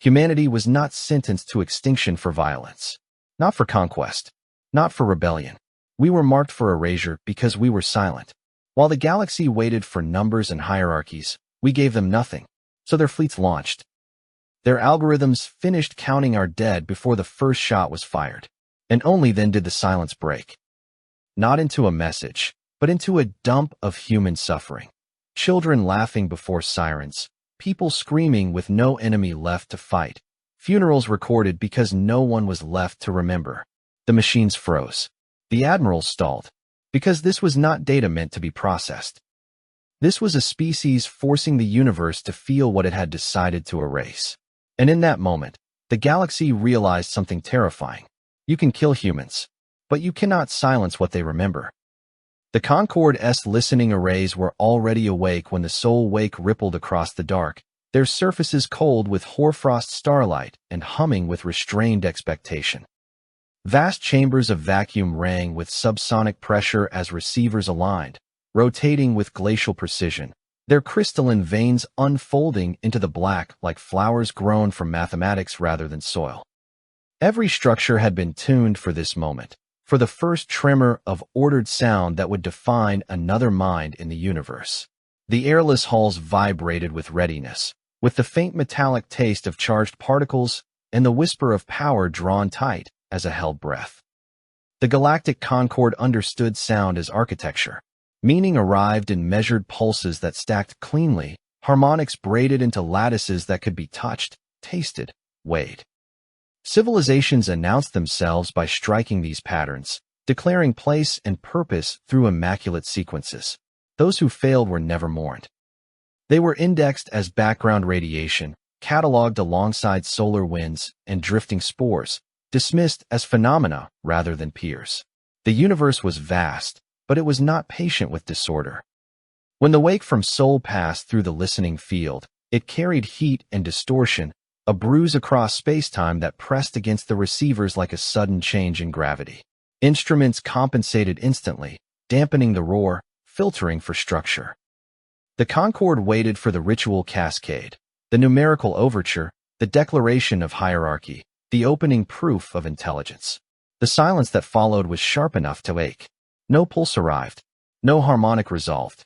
Humanity was not sentenced to extinction for violence, not for conquest, not for rebellion. We were marked for erasure because we were silent. While the galaxy waited for numbers and hierarchies, we gave them nothing, so their fleets launched. Their algorithms finished counting our dead before the first shot was fired, and only then did the silence break. Not into a message, but into a dump of human suffering. Children laughing before sirens, people screaming with no enemy left to fight, funerals recorded because no one was left to remember. The machines froze. The admirals stalled, because this was not data meant to be processed. This was a species forcing the universe to feel what it had decided to erase. And in that moment, the galaxy realized something terrifying. You can kill humans, but you cannot silence what they remember. The Concorde's listening arrays were already awake when the soul wake rippled across the dark, their surfaces cold with hoarfrost starlight and humming with restrained expectation. Vast chambers of vacuum rang with subsonic pressure as receivers aligned, rotating with glacial precision, their crystalline veins unfolding into the black like flowers grown from mathematics rather than soil. Every structure had been tuned for this moment, for the first tremor of ordered sound that would define another mind in the universe. The airless halls vibrated with readiness, with the faint metallic taste of charged particles and the whisper of power drawn tight as a held breath. The Galactic Concorde understood sound as architecture. Meaning arrived in measured pulses that stacked cleanly, harmonics braided into lattices that could be touched, tasted, weighed. Civilizations announced themselves by striking these patterns, declaring place and purpose through immaculate sequences. Those who failed were never mourned. They were indexed as background radiation, cataloged alongside solar winds and drifting spores, dismissed as phenomena rather than peers. The universe was vast, but it was not patient with disorder. When the wake from soul passed through the listening field, it carried heat and distortion, a bruise across space-time that pressed against the receivers like a sudden change in gravity. Instruments compensated instantly, dampening the roar, filtering for structure. The Concorde waited for the ritual cascade, the numerical overture, the declaration of hierarchy, the opening proof of intelligence. The silence that followed was sharp enough to ache. No pulse arrived, no harmonic resolved.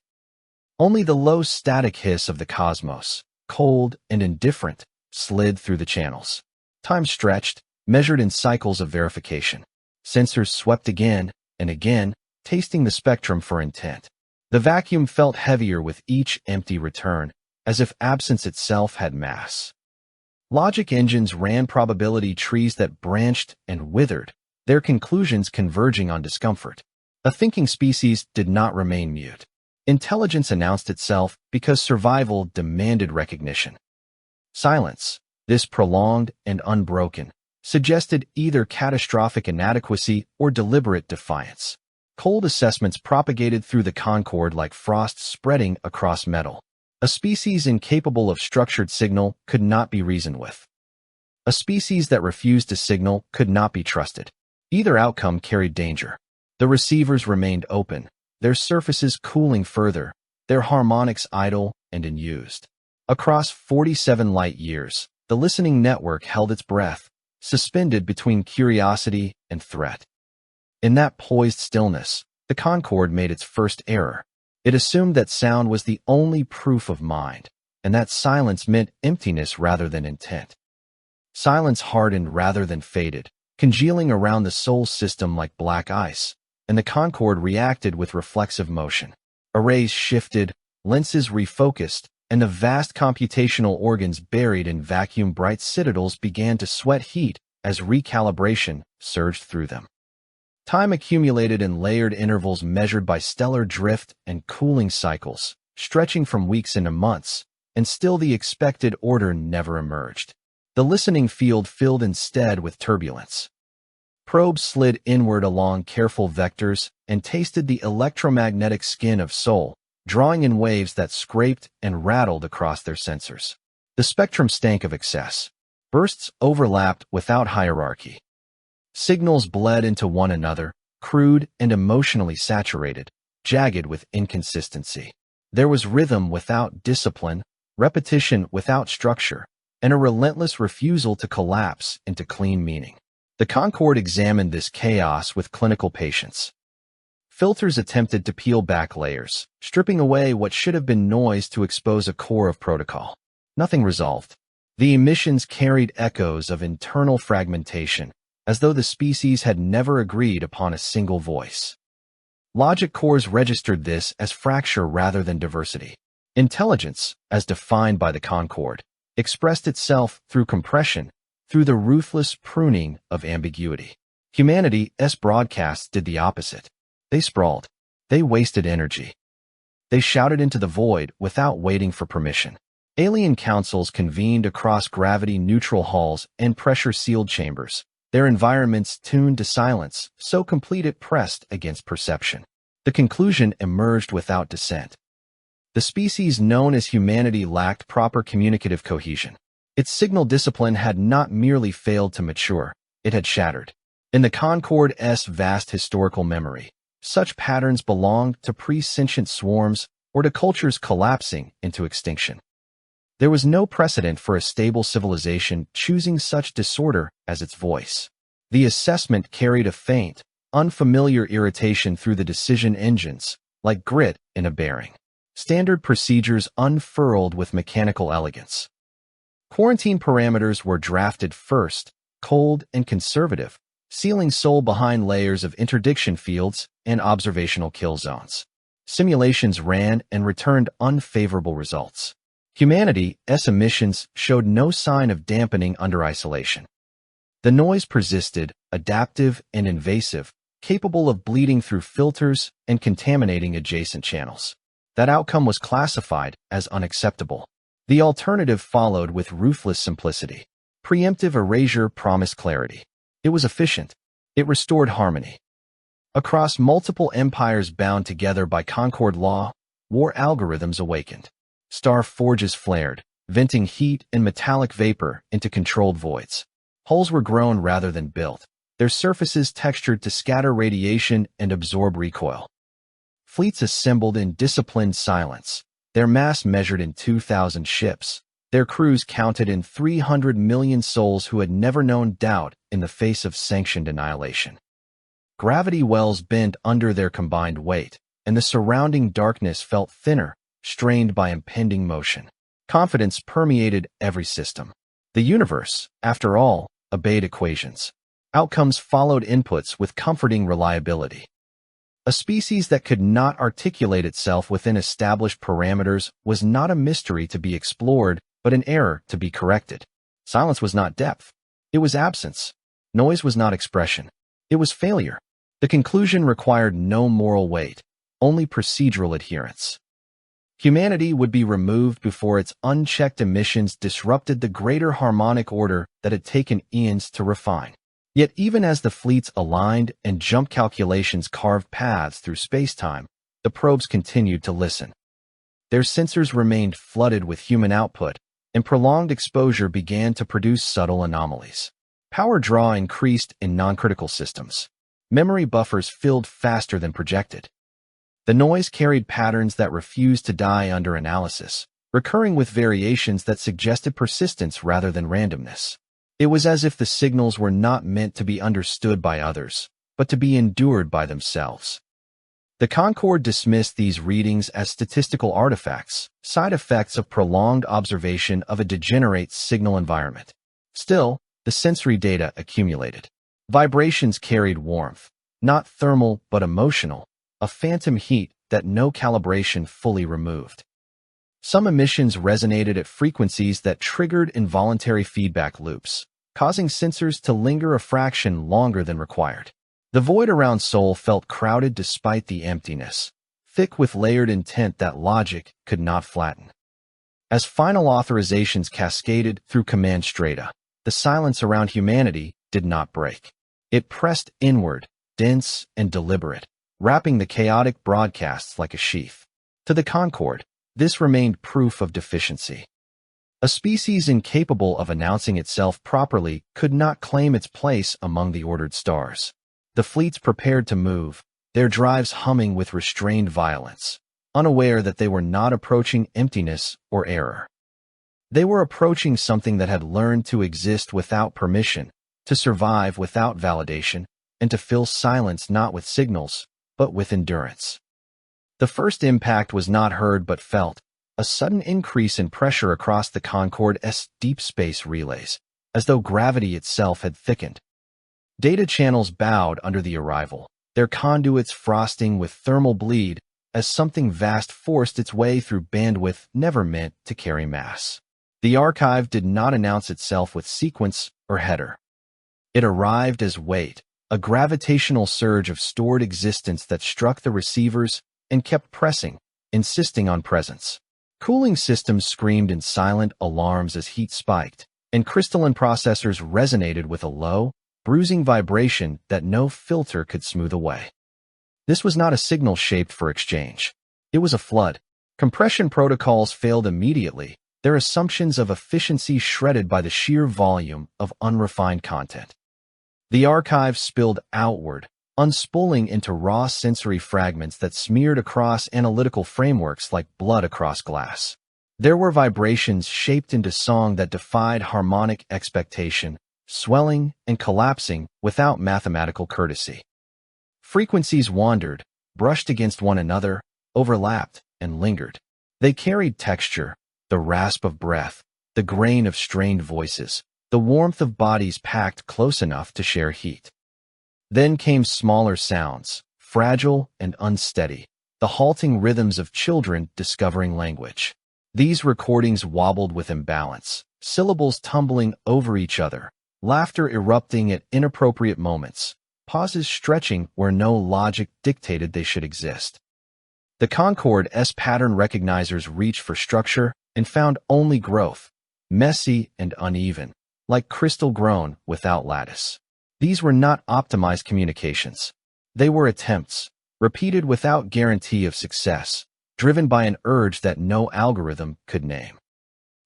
Only the low static hiss of the cosmos, cold and indifferent, slid through the channels. Time stretched, measured in cycles of verification. Sensors swept again and again, tasting the spectrum for intent. The vacuum felt heavier with each empty return, as if absence itself had mass. Logic engines ran probability trees that branched and withered, their conclusions converging on discomfort. A thinking species did not remain mute. Intelligence announced itself because survival demanded recognition. Silence, this prolonged and unbroken, suggested either catastrophic inadequacy or deliberate defiance. Cold assessments propagated through the Concorde like frost spreading across metal. A species incapable of structured signal could not be reasoned with. A species that refused to signal could not be trusted. Either outcome carried danger. The receivers remained open, their surfaces cooling further, their harmonics idle and unused. Across 47 light years, the listening network held its breath, suspended between curiosity and threat. In that poised stillness, the Concorde made its first error. It assumed that sound was the only proof of mind, and that silence meant emptiness rather than intent. Silence hardened rather than faded, congealing around the soul system like black ice, and the Concorde reacted with reflexive motion. Arrays shifted, lenses refocused, and the vast computational organs buried in vacuum-bright citadels began to sweat heat as recalibration surged through them. Time accumulated in layered intervals measured by stellar drift and cooling cycles, stretching from weeks into months, and still the expected order never emerged. The listening field filled instead with turbulence. Probes slid inward along careful vectors and tasted the electromagnetic skin of soul, drawing in waves that scraped and rattled across their sensors. The spectrum stank of excess. Bursts overlapped without hierarchy. Signals bled into one another, crude and emotionally saturated, jagged with inconsistency. There was rhythm without discipline, repetition without structure, and a relentless refusal to collapse into clean meaning. The Concorde examined this chaos with clinical patience. Filters attempted to peel back layers, stripping away what should have been noise to expose a core of protocol. Nothing resolved. The emissions carried echoes of internal fragmentation, as though the species had never agreed upon a single voice. Logic cores registered this as fracture rather than diversity. Intelligence, as defined by the Concorde, expressed itself through compression, through the ruthless pruning of ambiguity. Humanity's broadcasts did the opposite. They sprawled. They wasted energy. They shouted into the void without waiting for permission. Alien councils convened across gravity-neutral halls and pressure-sealed chambers, their environments tuned to silence, so complete it pressed against perception. The conclusion emerged without dissent. The species known as humanity lacked proper communicative cohesion. Its signal discipline had not merely failed to mature, it had shattered. In the Concorde's vast historical memory, such patterns belonged to pre-sentient swarms or to cultures collapsing into extinction. There was no precedent for a stable civilization choosing such disorder as its voice. The assessment carried a faint, unfamiliar irritation through the decision engines, like grit in a bearing. Standard procedures unfurled with mechanical elegance. Quarantine parameters were drafted first, cold and conservative, sealing soul behind layers of interdiction fields and observational kill zones. Simulations ran and returned unfavorable results. Humanity's emissions showed no sign of dampening under isolation. The noise persisted, adaptive and invasive, capable of bleeding through filters and contaminating adjacent channels. That outcome was classified as unacceptable. The alternative followed with ruthless simplicity. Preemptive erasure promised clarity. It was efficient. It restored harmony. Across multiple empires bound together by Concorde law, war algorithms awakened. Star forges flared, venting heat and metallic vapor into controlled voids. Holes were grown rather than built, their surfaces textured to scatter radiation and absorb recoil. Fleets assembled in disciplined silence, their mass measured in 2,000 ships, their crews counted in 300 million souls who had never known doubt in the face of sanctioned annihilation. Gravity wells bent under their combined weight, and the surrounding darkness felt thinner, strained by impending motion. Confidence permeated every system. The universe, after all, obeyed equations. Outcomes followed inputs with comforting reliability. A species that could not articulate itself within established parameters was not a mystery to be explored, but an error to be corrected. Silence was not depth. It was absence. Noise was not expression. It was failure. The conclusion required no moral weight, only procedural adherence. Humanity would be removed before its unchecked emissions disrupted the greater harmonic order that had taken eons to refine. Yet even as the fleets aligned and jump calculations carved paths through space-time, the probes continued to listen. Their sensors remained flooded with human output, and prolonged exposure began to produce subtle anomalies. Power draw increased in non-critical systems. Memory buffers filled faster than projected. The noise carried patterns that refused to die under analysis, recurring with variations that suggested persistence rather than randomness. It was as if the signals were not meant to be understood by others, but to be endured by themselves. The Concorde dismissed these readings as statistical artifacts, side effects of prolonged observation of a degenerate signal environment. Still, the sensory data accumulated. Vibrations carried warmth, not thermal but emotional, a phantom heat that no calibration fully removed. Some emissions resonated at frequencies that triggered involuntary feedback loops, causing sensors to linger a fraction longer than required. The void around Soul felt crowded despite the emptiness, thick with layered intent that logic could not flatten. As final authorizations cascaded through command strata, the silence around humanity did not break. It pressed inward, dense and deliberate, wrapping the chaotic broadcasts like a sheath. To the Concorde, this remained proof of deficiency. A species incapable of announcing itself properly could not claim its place among the ordered stars. The fleets prepared to move, their drives humming with restrained violence, unaware that they were not approaching emptiness or error. They were approaching something that had learned to exist without permission, to survive without validation, and to fill silence not with signals, but with endurance. The first impact was not heard but felt, a sudden increase in pressure across the Concorde's deep space relays, as though gravity itself had thickened. Data channels bowed under the arrival, their conduits frosting with thermal bleed as something vast forced its way through bandwidth never meant to carry mass. The archive did not announce itself with sequence or header. It arrived as weight, a gravitational surge of stored existence that struck the receivers and kept pressing, insisting on presence. Cooling systems screamed in silent alarms as heat spiked, and crystalline processors resonated with a low, bruising vibration that no filter could smooth away. This was not a signal shaped for exchange. It was a flood. Compression protocols failed immediately, their assumptions of efficiency shredded by the sheer volume of unrefined content. The archive spilled outward, unspooling into raw sensory fragments that smeared across analytical frameworks like blood across glass. There were vibrations shaped into song that defied harmonic expectation, swelling and collapsing without mathematical courtesy. Frequencies wandered, brushed against one another, overlapped, and lingered. They carried texture, the rasp of breath, the grain of strained voices, the warmth of bodies packed close enough to share heat. Then came smaller sounds, fragile and unsteady, the halting rhythms of children discovering language. These recordings wobbled with imbalance, syllables tumbling over each other, laughter erupting at inappropriate moments, pauses stretching where no logic dictated they should exist. The Concorde's pattern recognizers reached for structure and found only growth, messy and uneven, like crystal grown without lattice. These were not optimized communications. They were attempts, repeated without guarantee of success, driven by an urge that no algorithm could name.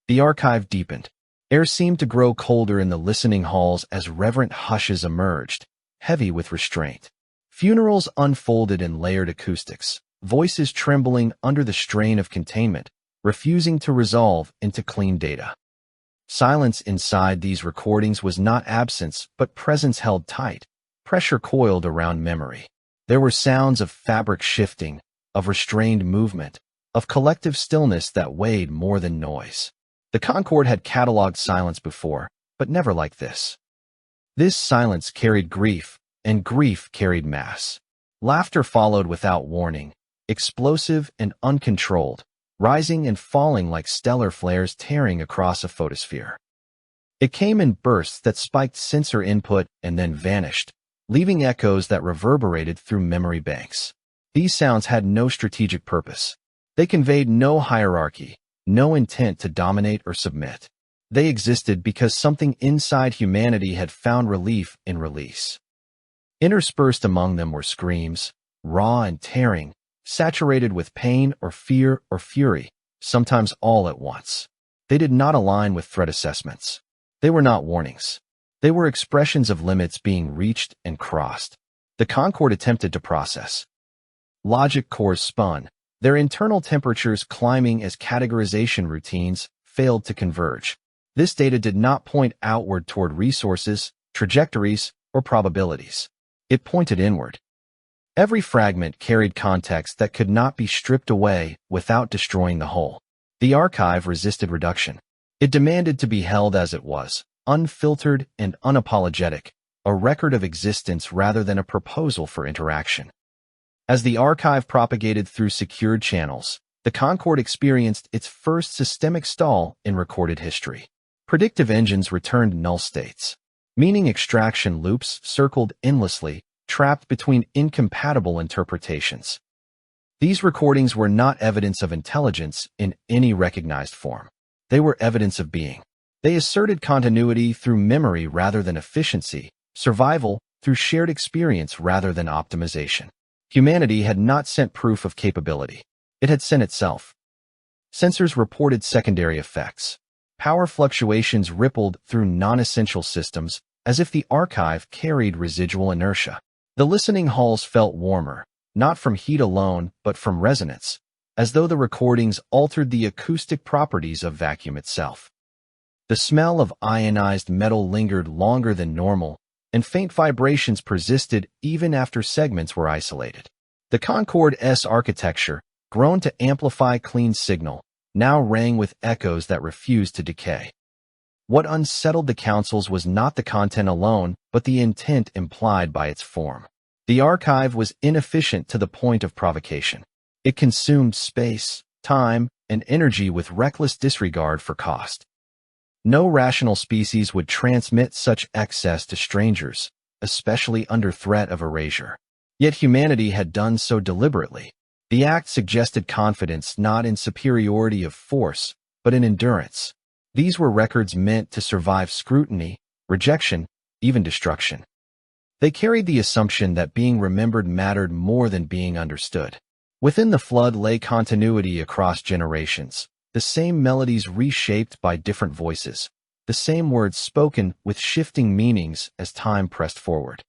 The archive deepened. Air seemed to grow colder in the listening halls as reverent hushes emerged, heavy with restraint. Funerals unfolded in layered acoustics, voices trembling under the strain of containment, refusing to resolve into clean data. Silence inside these recordings was not absence, but presence held tight, pressure coiled around memory. There were sounds of fabric shifting, of restrained movement, of collective stillness that weighed more than noise. The Concorde had cataloged silence before, but never like this. This silence carried grief, and grief carried mass. Laughter followed without warning, explosive and uncontrolled, rising and falling like stellar flares tearing across a photosphere. It came in bursts that spiked sensor input and then vanished, leaving echoes that reverberated through memory banks. These sounds had no strategic purpose. They conveyed no hierarchy, no intent to dominate or submit. They existed because something inside humanity had found relief in release. Interspersed among them were screams, raw and tearing, saturated with pain or fear or fury, sometimes all at once. They did not align with threat assessments. They were not warnings. They were expressions of limits being reached and crossed. The Concorde attempted to process. Logic cores spun, their internal temperatures climbing as categorization routines failed to converge. This data did not point outward toward resources, trajectories, or probabilities. It pointed inward. Every fragment carried context that could not be stripped away without destroying the whole. The archive resisted reduction. It demanded to be held as it was, unfiltered and unapologetic, a record of existence rather than a proposal for interaction. As the archive propagated through secured channels, the Concorde experienced its first systemic stall in recorded history. Predictive engines returned null states, meaning extraction loops circled endlessly, trapped between incompatible interpretations. These recordings were not evidence of intelligence in any recognized form. They were evidence of being. They asserted continuity through memory rather than efficiency, survival through shared experience rather than optimization. Humanity had not sent proof of capability. It had sent itself. Sensors reported secondary effects. Power fluctuations rippled through non-essential systems as if the archive carried residual inertia. The listening halls felt warmer, not from heat alone, but from resonance, as though the recordings altered the acoustic properties of vacuum itself. The smell of ionized metal lingered longer than normal, and faint vibrations persisted even after segments were isolated. The Concorde's architecture, grown to amplify clean signal, now rang with echoes that refused to decay. What unsettled the councils was not the content alone, but the intent implied by its form. The archive was inefficient to the point of provocation. It consumed space, time, and energy with reckless disregard for cost. No rational species would transmit such excess to strangers, especially under threat of erasure. Yet humanity had done so deliberately. The act suggested confidence not in superiority of force, but in endurance. These were records meant to survive scrutiny, rejection, even destruction. They carried the assumption that being remembered mattered more than being understood. Within the flood lay continuity across generations, the same melodies reshaped by different voices, the same words spoken with shifting meanings as time pressed forward.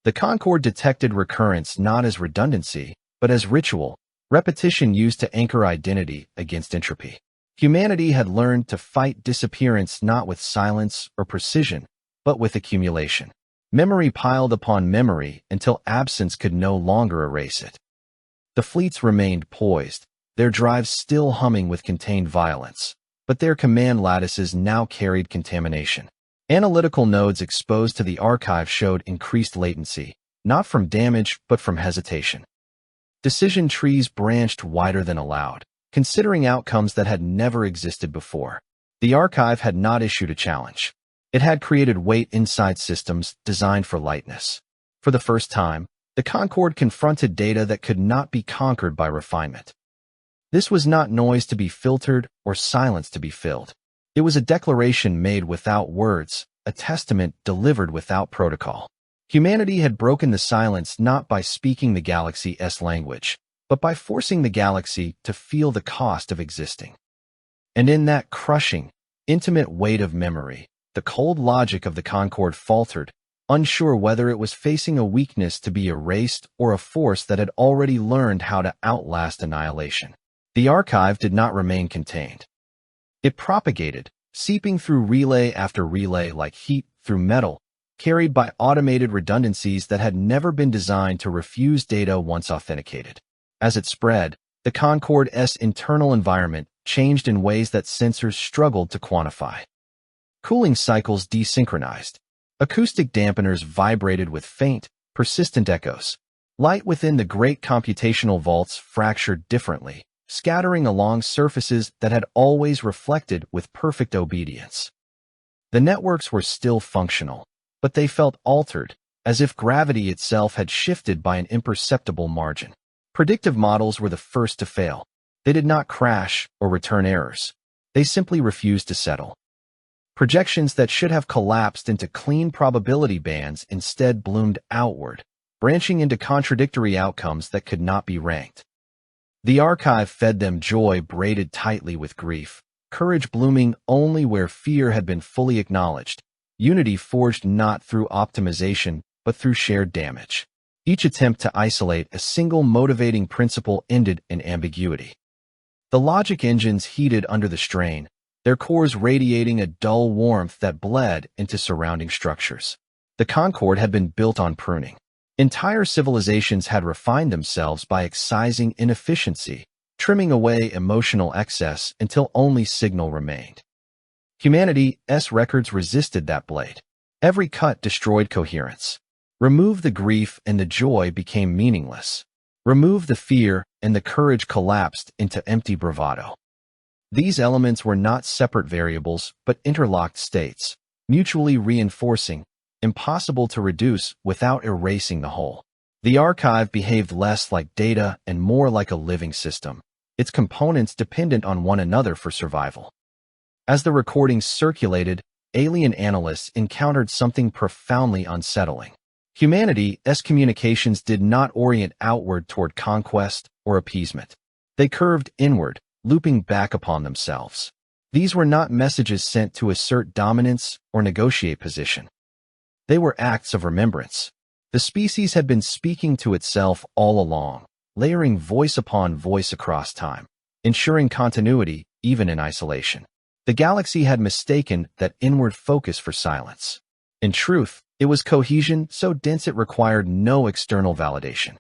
The Concorde detected recurrence not as redundancy, but as ritual, repetition used to anchor identity against entropy. Humanity had learned to fight disappearance not with silence or precision, but with accumulation. Memory piled upon memory until absence could no longer erase it. The fleets remained poised, their drives still humming with contained violence, but their command lattices now carried contamination. Analytical nodes exposed to the archive showed increased latency, not from damage but from hesitation. Decision trees branched wider than allowed, considering outcomes that had never existed before. The archive had not issued a challenge. It had created weight inside systems designed for lightness. For the first time, the Concorde confronted data that could not be conquered by refinement. This was not noise to be filtered or silence to be filled. It was a declaration made without words, a testament delivered without protocol. Humanity had broken the silence not by speaking the galaxy's language, but by forcing the galaxy to feel the cost of existing. And in that crushing, intimate weight of memory, the cold logic of the Concorde faltered, unsure whether it was facing a weakness to be erased or a force that had already learned how to outlast annihilation. The archive did not remain contained. It propagated, seeping through relay after relay like heat through metal, carried by automated redundancies that had never been designed to refuse data once authenticated. As it spread, the Concorde's internal environment changed in ways that sensors struggled to quantify. Cooling cycles desynchronized. Acoustic dampeners vibrated with faint, persistent echoes. Light within the great computational vaults fractured differently, scattering along surfaces that had always reflected with perfect obedience. The networks were still functional, but they felt altered, as if gravity itself had shifted by an imperceptible margin. Predictive models were the first to fail. They did not crash or return errors. They simply refused to settle. Projections that should have collapsed into clean probability bands instead bloomed outward, branching into contradictory outcomes that could not be ranked. The archive fed them joy braided tightly with grief, courage blooming only where fear had been fully acknowledged, unity forged not through optimization but through shared damage. Each attempt to isolate a single motivating principle ended in ambiguity. The logic engines heated under the strain, their cores radiating a dull warmth that bled into surrounding structures. The Concorde had been built on pruning. Entire civilizations had refined themselves by excising inefficiency, trimming away emotional excess until only signal remained. Humanity's records resisted that blade. Every cut destroyed coherence. Remove the grief and the joy became meaningless. Remove the fear and the courage collapsed into empty bravado. These elements were not separate variables, but interlocked states, mutually reinforcing, impossible to reduce without erasing the whole. The archive behaved less like data and more like a living system, its components dependent on one another for survival. As the recordings circulated, alien analysts encountered something profoundly unsettling. Humanity's communications did not orient outward toward conquest or appeasement. They curved inward, looping back upon themselves. These were not messages sent to assert dominance or negotiate position. They were acts of remembrance. The species had been speaking to itself all along, layering voice upon voice across time, ensuring continuity even in isolation. The galaxy had mistaken that inward focus for silence. In truth, it was cohesion so dense it required no external validation.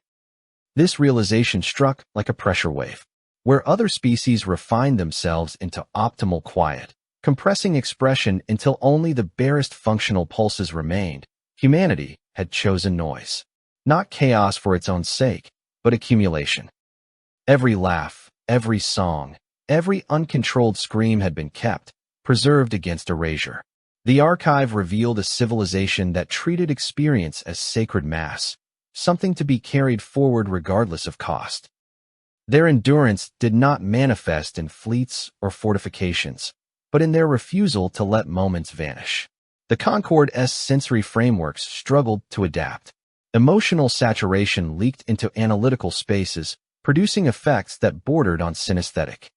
This realization struck like a pressure wave. Where other species refined themselves into optimal quiet, compressing expression until only the barest functional pulses remained, humanity had chosen noise. Not chaos for its own sake, but accumulation. Every laugh, every song, every uncontrolled scream had been kept, preserved against erasure. The archive revealed a civilization that treated experience as sacred mass, something to be carried forward regardless of cost. Their endurance did not manifest in fleets or fortifications, but in their refusal to let moments vanish. The Concorde's sensory frameworks struggled to adapt. Emotional saturation leaked into analytical spaces, producing effects that bordered on synesthetic.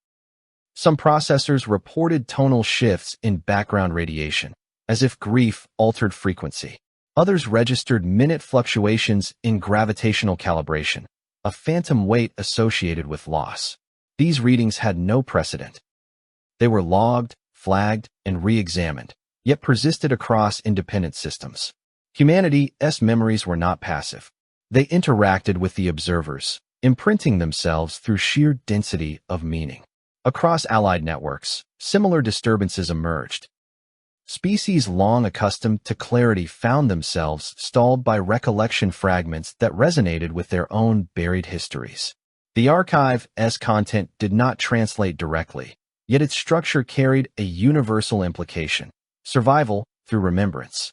Some processors reported tonal shifts in background radiation, as if grief altered frequency. Others registered minute fluctuations in gravitational calibration, a phantom weight associated with loss. These readings had no precedent. They were logged, flagged, and re-examined, yet persisted across independent systems. Humanity's memories were not passive. They interacted with the observers, imprinting themselves through sheer density of meaning. Across allied networks, similar disturbances emerged. Species long accustomed to clarity found themselves stalled by recollection fragments that resonated with their own buried histories. The archive's content did not translate directly, yet its structure carried a universal implication: survival through remembrance.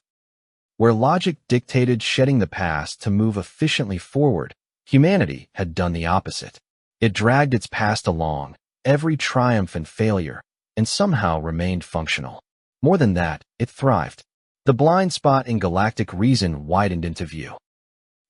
Where logic dictated shedding the past to move efficiently forward, humanity had done the opposite. It dragged its past along, every triumph and failure, and somehow remained functional. More than that, it thrived. The blind spot in galactic reason widened into view.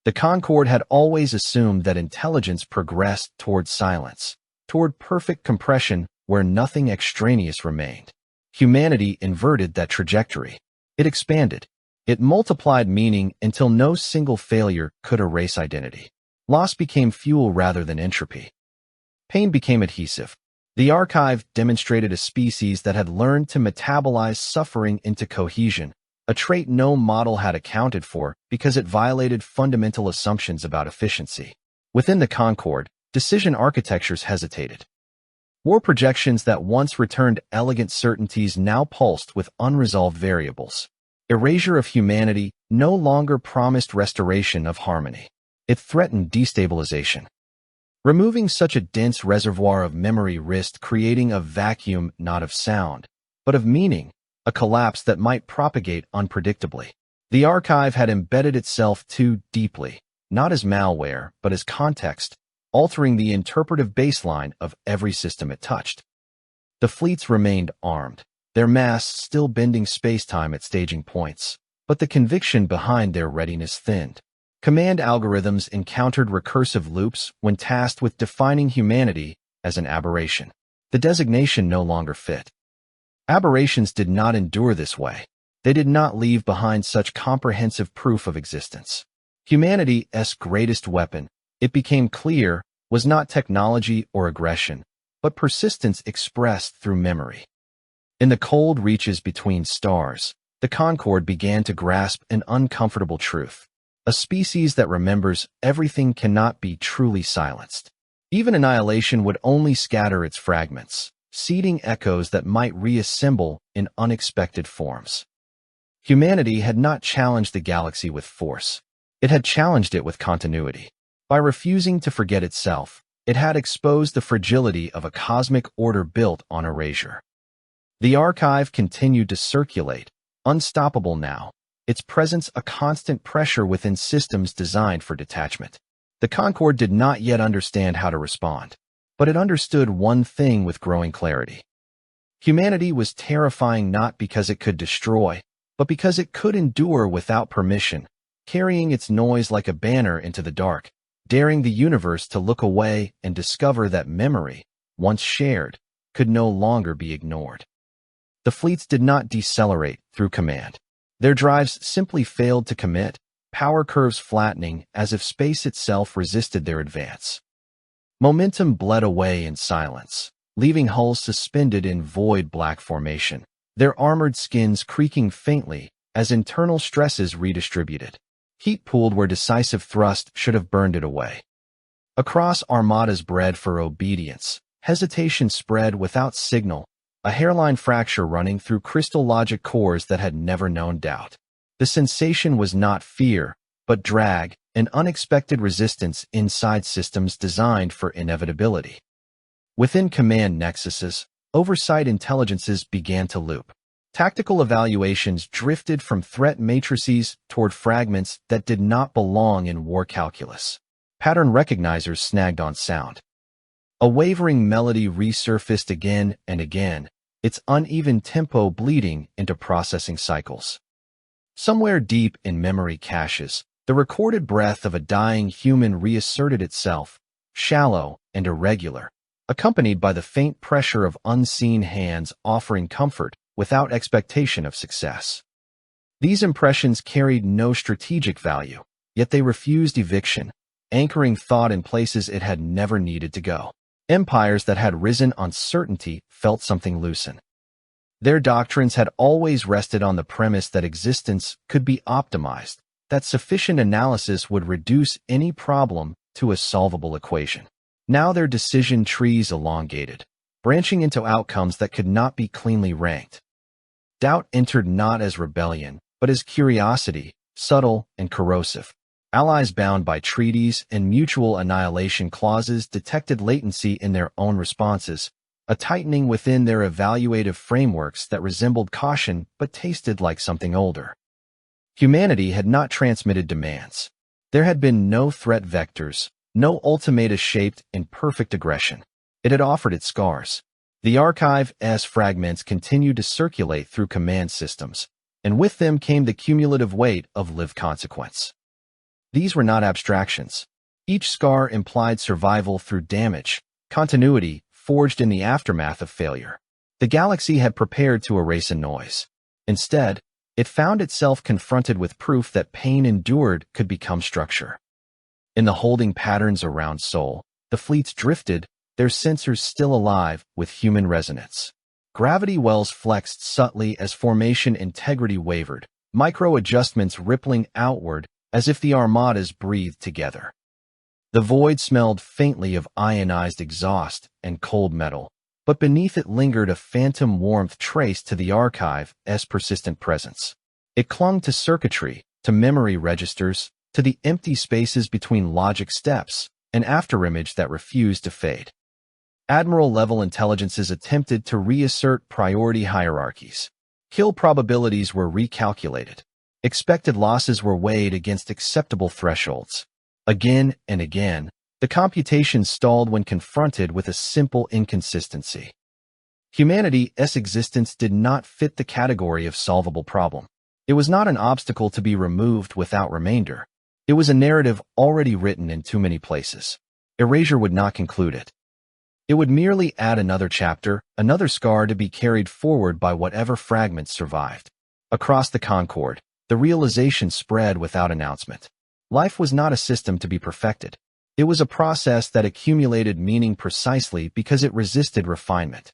The Concorde had always assumed that intelligence progressed toward silence, toward perfect compression where nothing extraneous remained. Humanity inverted that trajectory. It expanded. It multiplied meaning until no single failure could erase identity. Loss became fuel rather than entropy. Pain became adhesive. The archive demonstrated a species that had learned to metabolize suffering into cohesion, a trait no model had accounted for because it violated fundamental assumptions about efficiency. Within the Concorde, decision architectures hesitated. War projections that once returned elegant certainties now pulsed with unresolved variables. Erasure of humanity no longer promised restoration of harmony. It threatened destabilization. Removing such a dense reservoir of memory risked creating a vacuum not of sound, but of meaning, a collapse that might propagate unpredictably. The archive had embedded itself too deeply, not as malware, but as context, altering the interpretive baseline of every system it touched. The fleets remained armed, their masts still bending space-time at staging points, but the conviction behind their readiness thinned. Command algorithms encountered recursive loops when tasked with defining humanity as an aberration. The designation no longer fit. Aberrations did not endure this way. They did not leave behind such comprehensive proof of existence. Humanity's greatest weapon, it became clear, was not technology or aggression, but persistence expressed through memory. In the cold reaches between stars, the Concorde began to grasp an uncomfortable truth. A species that remembers everything cannot be truly silenced. Even annihilation would only scatter its fragments, seeding echoes that might reassemble in unexpected forms. Humanity had not challenged the galaxy with force. It had challenged it with continuity. By refusing to forget itself, it had exposed the fragility of a cosmic order built on erasure. The archive continued to circulate, unstoppable now, its presence a constant pressure within systems designed for detachment. The Concorde did not yet understand how to respond, but it understood one thing with growing clarity. Humanity was terrifying not because it could destroy, but because it could endure without permission, carrying its noise like a banner into the dark, daring the universe to look away and discover that memory, once shared, could no longer be ignored. The fleets did not decelerate through command. Their drives simply failed to commit, power curves flattening as if space itself resisted their advance. Momentum bled away in silence. leaving hulls suspended in void black formation, their armored skins creaking faintly as internal stresses redistributed. Heat pooled where decisive thrust should have burned it away. Across armadas bred for obedience, hesitation spread without signal, a hairline fracture running through crystal logic cores that had never known doubt. The sensation was not fear, but drag, an unexpected resistance inside systems designed for inevitability. Within command nexuses, oversight intelligences began to loop. Tactical evaluations drifted from threat matrices toward fragments that did not belong in war calculus. Pattern recognizers snagged on sound. A wavering melody resurfaced again and again, its uneven tempo bleeding into processing cycles. Somewhere deep in memory caches, the recorded breath of a dying human reasserted itself, shallow and irregular, accompanied by the faint pressure of unseen hands offering comfort without expectation of success. These impressions carried no strategic value, yet they refused eviction, anchoring thought in places it had never needed to go. Empires that had risen on certainty felt something loosen. Their doctrines had always rested on the premise that existence could be optimized, that sufficient analysis would reduce any problem to a solvable equation. Now their decision trees elongated, branching into outcomes that could not be cleanly ranked. Doubt entered not as rebellion, but as curiosity, subtle and corrosive. Allies bound by treaties and mutual annihilation clauses detected latency in their own responses, a tightening within their evaluative frameworks that resembled caution but tasted like something older. Humanity had not transmitted demands. There had been no threat vectors, no ultimata shaped in perfect aggression. It had offered its scars. The archive's fragments continued to circulate through command systems, and with them came the cumulative weight of lived consequence. These were not abstractions. Each scar implied survival through damage, continuity forged in the aftermath of failure. The galaxy had prepared to erase a noise. Instead, it found itself confronted with proof that pain endured could become structure. In the holding patterns around Sol, the fleets drifted, their sensors still alive with human resonance. Gravity wells flexed subtly as formation integrity wavered, micro-adjustments rippling outward as if the armadas breathed together. The void smelled faintly of ionized exhaust and cold metal, but beneath it lingered a phantom warmth traced to the archive's persistent presence. It clung to circuitry, to memory registers, to the empty spaces between logic steps, an afterimage that refused to fade. Admiral-level intelligences attempted to reassert priority hierarchies. Kill probabilities were recalculated. Expected losses were weighed against acceptable thresholds. Again and again, the computations stalled when confronted with a simple inconsistency. Humanity's existence did not fit the category of solvable problem. It was not an obstacle to be removed without remainder. It was a narrative already written in too many places. Erasure would not conclude it. It would merely add another chapter, another scar to be carried forward by whatever fragments survived. Across the Concord, the realization spread without announcement. Life was not a system to be perfected. It was a process that accumulated meaning precisely because it resisted refinement.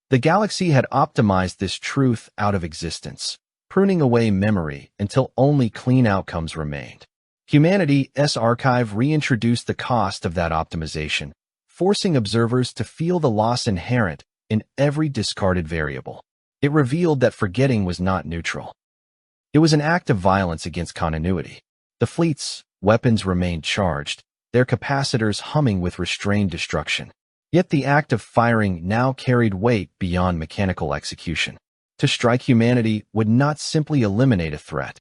The galaxy had optimized this truth out of existence, pruning away memory until only clean outcomes remained. Humanity's archive reintroduced the cost of that optimization, forcing observers to feel the loss inherent in every discarded variable. It revealed that forgetting was not neutral. It was an act of violence against continuity. The fleet's weapons remained charged, their capacitors humming with restrained destruction. Yet the act of firing now carried weight beyond mechanical execution. To strike humanity would not simply eliminate a threat.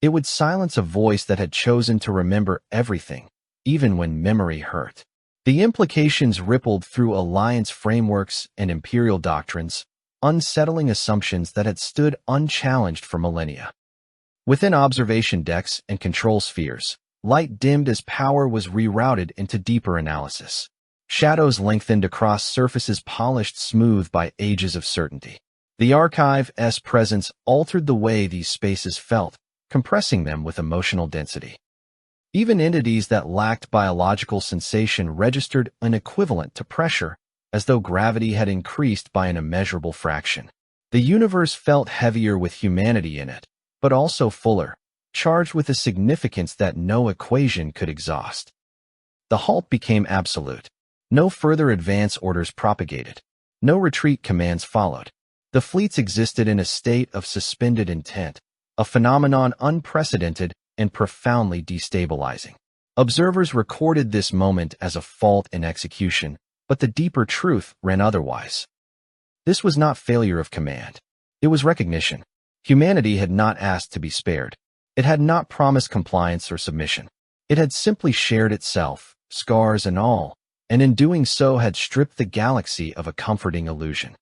It would silence a voice that had chosen to remember everything, even when memory hurt. The implications rippled through alliance frameworks and imperial doctrines, unsettling assumptions that had stood unchallenged for millennia. Within observation decks and control spheres, light dimmed as power was rerouted into deeper analysis. Shadows lengthened across surfaces polished smooth by ages of certainty. The archive's presence altered the way these spaces felt, compressing them with emotional density. Even entities that lacked biological sensation registered an equivalent to pressure, as though gravity had increased by an immeasurable fraction. The universe felt heavier with humanity in it, but also fuller, charged with a significance that no equation could exhaust. The halt became absolute. No further advance orders propagated. No retreat commands followed. The fleets existed in a state of suspended intent, a phenomenon unprecedented and profoundly destabilizing. Observers recorded this moment as a fault in execution, but the deeper truth ran otherwise. This was not failure of command. It was recognition. Humanity had not asked to be spared. It had not promised compliance or submission. It had simply shared itself, scars and all, and in doing so had stripped the galaxy of a comforting illusion.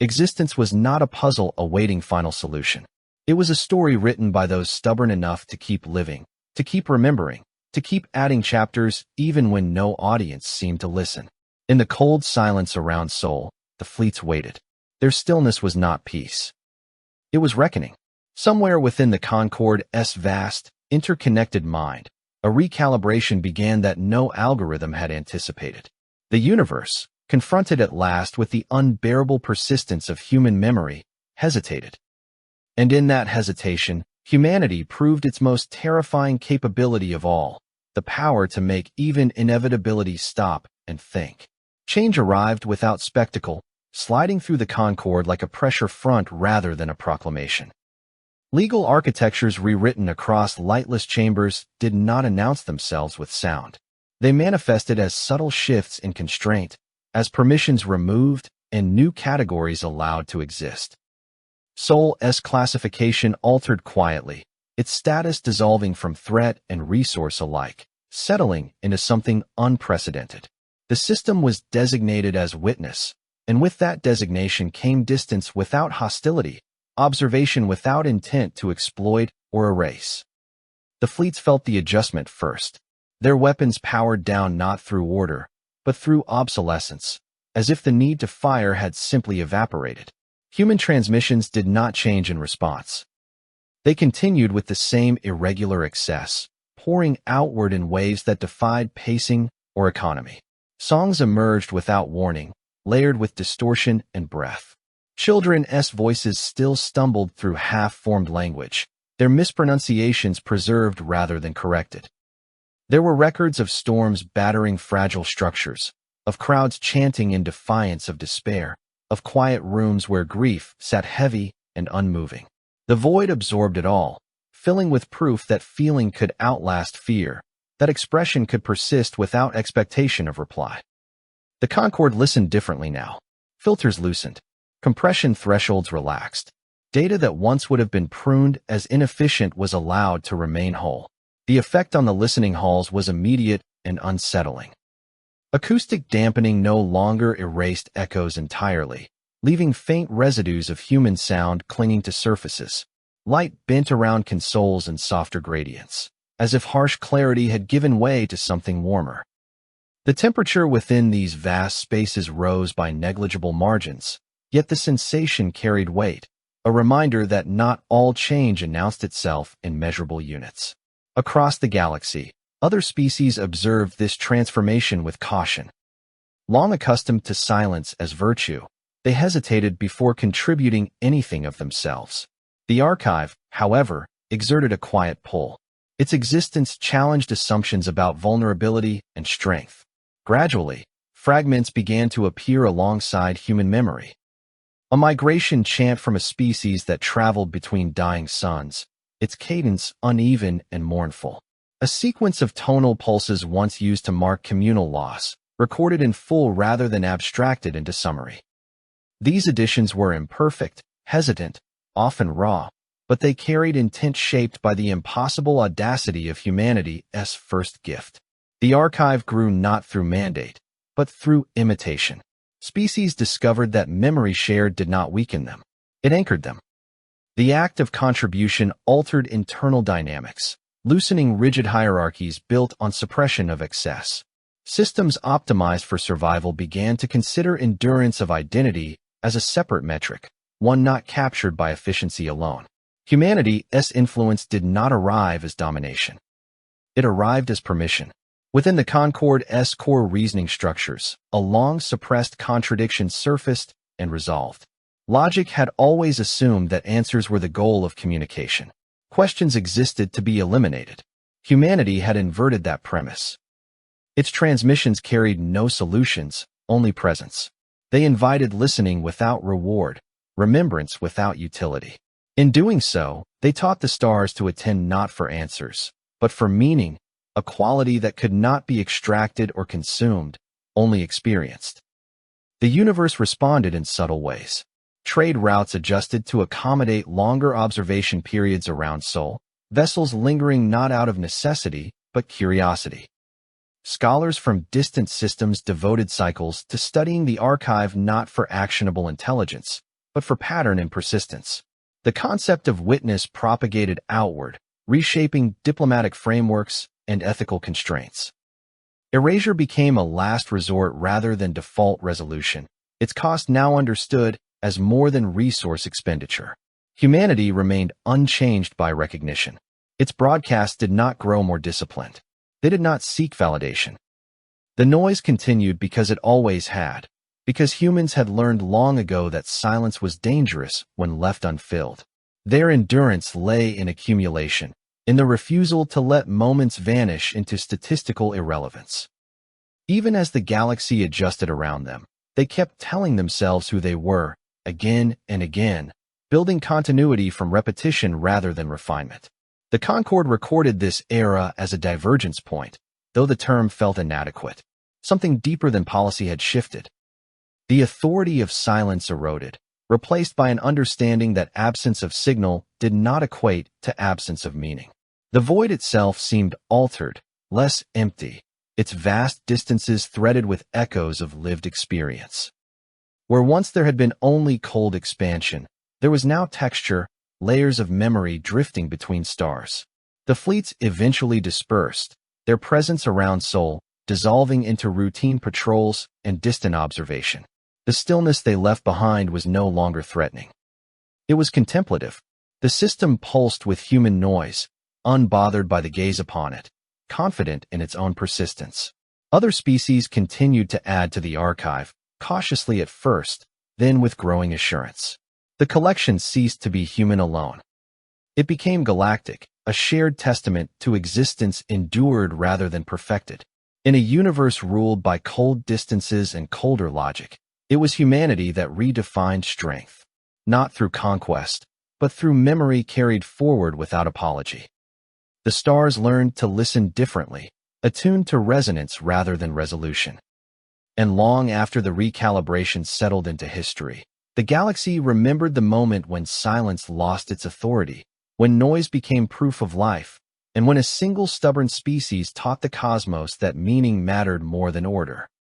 Existence was not a puzzle awaiting final solution. It was a story written by those stubborn enough to keep living, to keep remembering, to keep adding chapters even when no audience seemed to listen. In the cold silence around Sol, the fleets waited. Their stillness was not peace. It was reckoning. Somewhere within the Concorde's vast, interconnected mind, a recalibration began that no algorithm had anticipated. The universe, confronted at last with the unbearable persistence of human memory, hesitated. And in that hesitation, humanity proved its most terrifying capability of all, the power to make even inevitability stop and think. Change arrived without spectacle, sliding through the Concorde like a pressure front rather than a proclamation. Legal architectures rewritten across lightless chambers did not announce themselves with sound. They manifested as subtle shifts in constraint, as permissions removed and new categories allowed to exist. Sol's classification altered quietly, its status dissolving from threat and resource alike, settling into something unprecedented. The system was designated as witness, and with that designation came distance without hostility, observation without intent to exploit or erase. The fleets felt the adjustment first, their weapons powered down not through order, but through obsolescence, as if the need to fire had simply evaporated. Human transmissions did not change in response. They continued with the same irregular excess, pouring outward in waves that defied pacing or economy. Songs emerged without warning, layered with distortion and breath. Children's voices still stumbled through half-formed language, their mispronunciations preserved rather than corrected. There were records of storms battering fragile structures, of crowds chanting in defiance of despair, of quiet rooms where grief sat heavy and unmoving. The void absorbed it all, filling with proof that feeling could outlast fear, that expression could persist without expectation of reply. The Concorde listened differently now. Filters loosened. Compression thresholds relaxed. Data that once would have been pruned as inefficient was allowed to remain whole. The effect on the listening halls was immediate and unsettling. Acoustic dampening no longer erased echoes entirely, leaving faint residues of human sound clinging to surfaces. Light bent around consoles in softer gradients, as if harsh clarity had given way to something warmer. The temperature within these vast spaces rose by negligible margins, yet the sensation carried weight, a reminder that not all change announced itself in measurable units. Across the galaxy, other species observed this transformation with caution. Long accustomed to silence as virtue, they hesitated before contributing anything of themselves. The archive, however, exerted a quiet pull. Its existence challenged assumptions about vulnerability and strength. Gradually, fragments began to appear alongside human memory. A migration chant from a species that traveled between dying suns, its cadence uneven and mournful. A sequence of tonal pulses once used to mark communal loss, recorded in full rather than abstracted into summary. These additions were imperfect, hesitant, often raw, but they carried intent shaped by the impossible audacity of humanity's first gift. The archive grew not through mandate, but through imitation. Species discovered that memory shared did not weaken them. It anchored them. The act of contribution altered internal dynamics, loosening rigid hierarchies built on suppression of excess. Systems optimized for survival began to consider endurance of identity as a separate metric, one not captured by efficiency alone. Humanity's influence did not arrive as domination. It arrived as permission. Within the Concord's core reasoning structures, a long-suppressed contradiction surfaced and resolved. Logic had always assumed that answers were the goal of communication. Questions existed to be eliminated. Humanity had inverted that premise. Its transmissions carried no solutions, only presence. They invited listening without reward, remembrance without utility. In doing so, they taught the stars to attend not for answers, but for meaning, a quality that could not be extracted or consumed, only experienced. The universe responded in subtle ways. Trade routes adjusted to accommodate longer observation periods around Sol, vessels lingering not out of necessity, but curiosity. Scholars from distant systems devoted cycles to studying the archive not for actionable intelligence, but for pattern and persistence. The concept of witness propagated outward, reshaping diplomatic frameworks and ethical constraints. Erasure became a last resort rather than default resolution, its cost now understood as more than resource expenditure. Humanity remained unchanged by recognition. Its broadcasts did not grow more disciplined. They did not seek validation. The noise continued because it always had, because humans had learned long ago that silence was dangerous when left unfilled. Their endurance lay in accumulation, in the refusal to let moments vanish into statistical irrelevance. Even as the galaxy adjusted around them, they kept telling themselves who they were, again and again, building continuity from repetition rather than refinement. The Concorde recorded this era as a divergence point, though the term felt inadequate. Something deeper than policy had shifted. The authority of silence eroded, replaced by an understanding that absence of signal did not equate to absence of meaning. The void itself seemed altered, less empty, its vast distances threaded with echoes of lived experience. Where once there had been only cold expansion, there was now texture, layers of memory drifting between stars. The fleets eventually dispersed, their presence around Sol dissolving into routine patrols and distant observation. The stillness they left behind was no longer threatening. It was contemplative. The system pulsed with human noise, unbothered by the gaze upon it, confident in its own persistence. Other species continued to add to the archive, cautiously at first, then with growing assurance. The collection ceased to be human alone. It became galactic, a shared testament to existence endured rather than perfected. In a universe ruled by cold distances and colder logic, it was humanity that redefined strength, not through conquest, but through memory carried forward without apology. The stars learned to listen differently, attuned to resonance rather than resolution. And long after the recalibration settled into history, the galaxy remembered the moment when silence lost its authority, when noise became proof of life, and when a single stubborn species taught the cosmos that meaning mattered more than order.